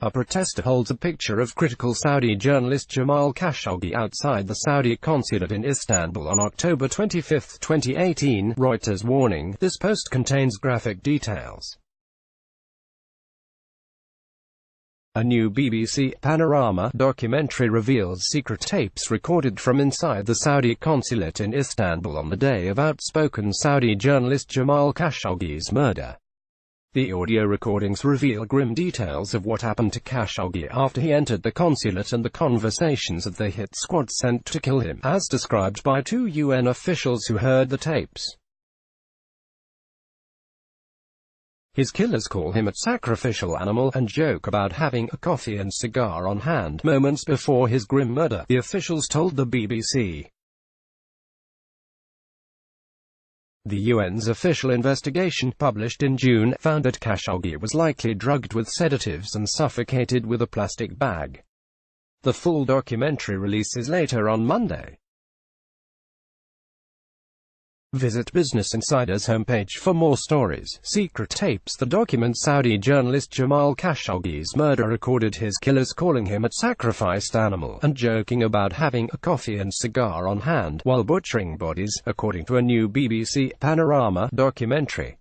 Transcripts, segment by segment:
A protester holds a picture of critical Saudi journalist Jamal Khashoggi outside the Saudi consulate in Istanbul on October 25, 2018, Reuters warning. This post contains graphic details. A new BBC Panorama documentary reveals secret tapes recorded from inside the Saudi consulate in Istanbul on the day of outspoken Saudi journalist Jamal Khashoggi's murder. The audio recordings reveal grim details of what happened to Khashoggi after he entered the consulate and the conversations of the hit squad sent to kill him, as described by two UN officials who heard the tapes. His killers call him a sacrificial animal and joke about having a coffee and cigar on hand moments before his grim murder, the officials told the BBC. The UN's official investigation, published in June, found that Khashoggi was likely drugged with sedatives and suffocated with a plastic bag. The full documentary releases later on Monday. Visit Business Insider's homepage for more stories. Secret tapes that document Saudi journalist Jamal Khashoggi's murder recorded his killers calling him a sacrificed animal and joking about having a coffee and cigar on hand while butchering bodies, according to a new BBC Panorama documentary.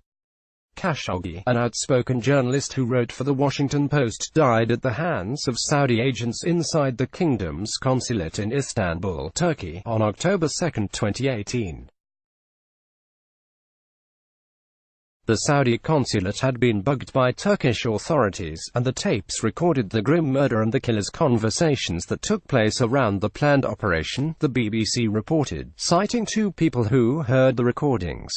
Khashoggi, an outspoken journalist who wrote for The Washington Post, died at the hands of Saudi agents inside the kingdom's consulate in Istanbul, Turkey, on October 2, 2018. The Saudi consulate had been bugged by Turkish authorities, and the tapes recorded the grim murder and the killers' conversations that took place around the planned operation, the BBC reported, citing two people who heard the recordings.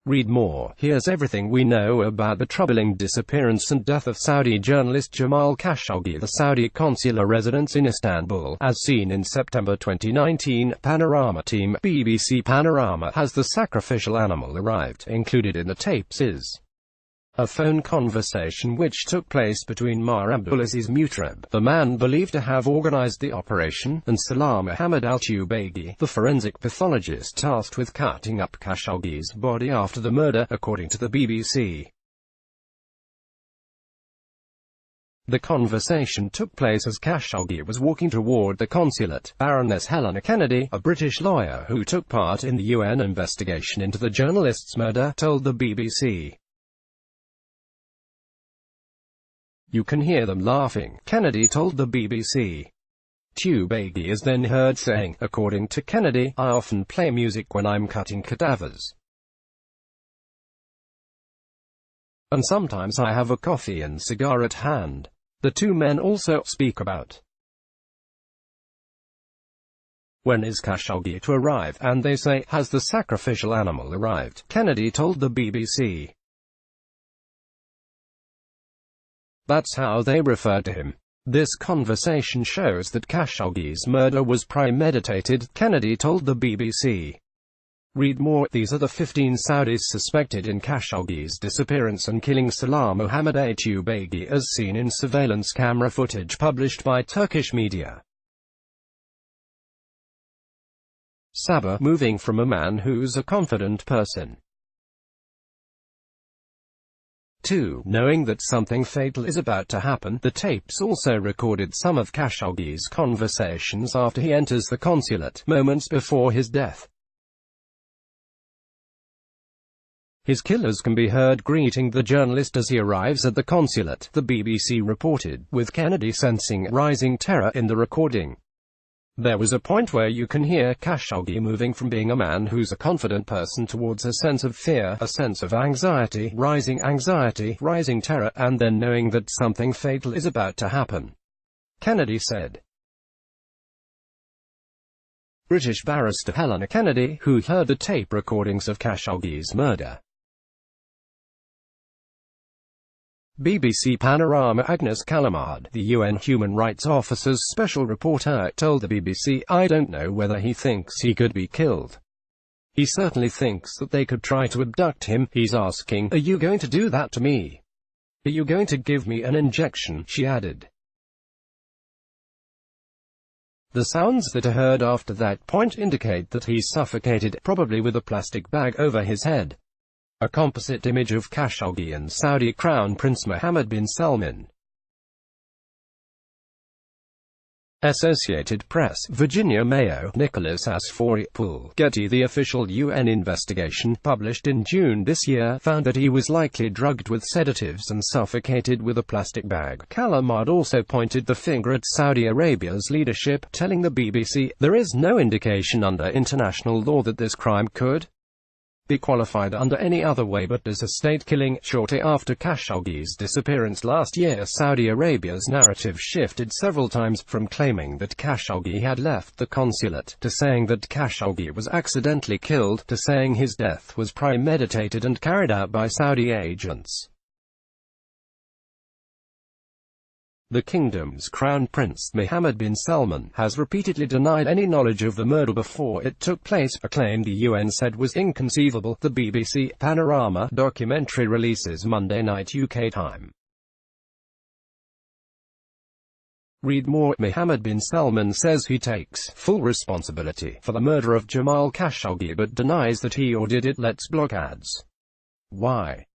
Read more. Here's everything we know about the troubling disappearance and death of Saudi journalist Jamal Khashoggi. The Saudi consular residence in Istanbul, as seen in September 2019, Panorama team, BBC Panorama, has the sacrificial animal arrived. Included in the tapes is a phone conversation which took place between Mir Abdulaziz Mutrab, the man believed to have organized the operation, and Salah Mohammed al-Tubaigi, the forensic pathologist tasked with cutting up Khashoggi's body after the murder, according to the BBC. The conversation took place as Khashoggi was walking toward the consulate. Baroness Helena Kennedy, a British lawyer who took part in the UN investigation into the journalist's murder, told the BBC. "You can hear them laughing," Kennedy told the BBC. Tubaigi is then heard saying, according to Kennedy, "I often play music when I'm cutting cadavers. And sometimes I have a coffee and cigar at hand." The two men also speak about when is Khashoggi to arrive, and they say, "Has the sacrificial animal arrived?" Kennedy told the BBC. That's how they refer to him. "This conversation shows that Khashoggi's murder was premeditated," Kennedy told the BBC. Read more. These are the 15 Saudis suspected in Khashoggi's disappearance and killing Salah Mohammed al-Tubaigi, as seen in surveillance camera footage published by Turkish media. Sabah, moving from a man who's a confident person. 2. Knowing that something fatal is about to happen. The tapes also recorded some of Khashoggi's conversations after he enters the consulate, moments before his death. His killers can be heard greeting the journalist as he arrives at the consulate, the BBC reported, with Kennedy sensing rising terror in the recording. "There was a point where you can hear Khashoggi moving from being a man who's a confident person towards a sense of fear, a sense of anxiety, rising terror, and then knowing that something fatal is about to happen," Kennedy said. British barrister Helena Kennedy, who heard the tape recordings of Khashoggi's murder. BBC Panorama Agnes Callamard, the UN Human Rights Officer's special reporter, told the BBC, "I don't know whether he thinks he could be killed. He certainly thinks that they could try to abduct him. He's asking, 'Are you going to do that to me? Are you going to give me an injection?'" she added. The sounds that are heard after that point indicate that he's suffocated, probably with a plastic bag over his head. A composite image of Khashoggi and Saudi Crown Prince Mohammed bin Salman. Associated Press, Virginia Mayo, Nicholas Asfouri-Pool. Getty. The official UN investigation, published in June this year, found that he was likely drugged with sedatives and suffocated with a plastic bag. Calamard also pointed the finger at Saudi Arabia's leadership, telling the BBC, "There is no indication under international law that this crime could be qualified under any other way but as a state killing." Shortly after Khashoggi's disappearance last year, Saudi Arabia's narrative shifted several times, from claiming that Khashoggi had left the consulate, to saying that Khashoggi was accidentally killed, to saying his death was premeditated and carried out by Saudi agents. The kingdom's crown prince, Mohammed bin Salman, has repeatedly denied any knowledge of the murder before it took place, a claim the UN said was inconceivable. The BBC Panorama documentary releases Monday night UK time. Read more. Mohammed bin Salman says he takes full responsibility for the murder of Jamal Khashoggi but denies that he ordered it. Let's block ads. Why?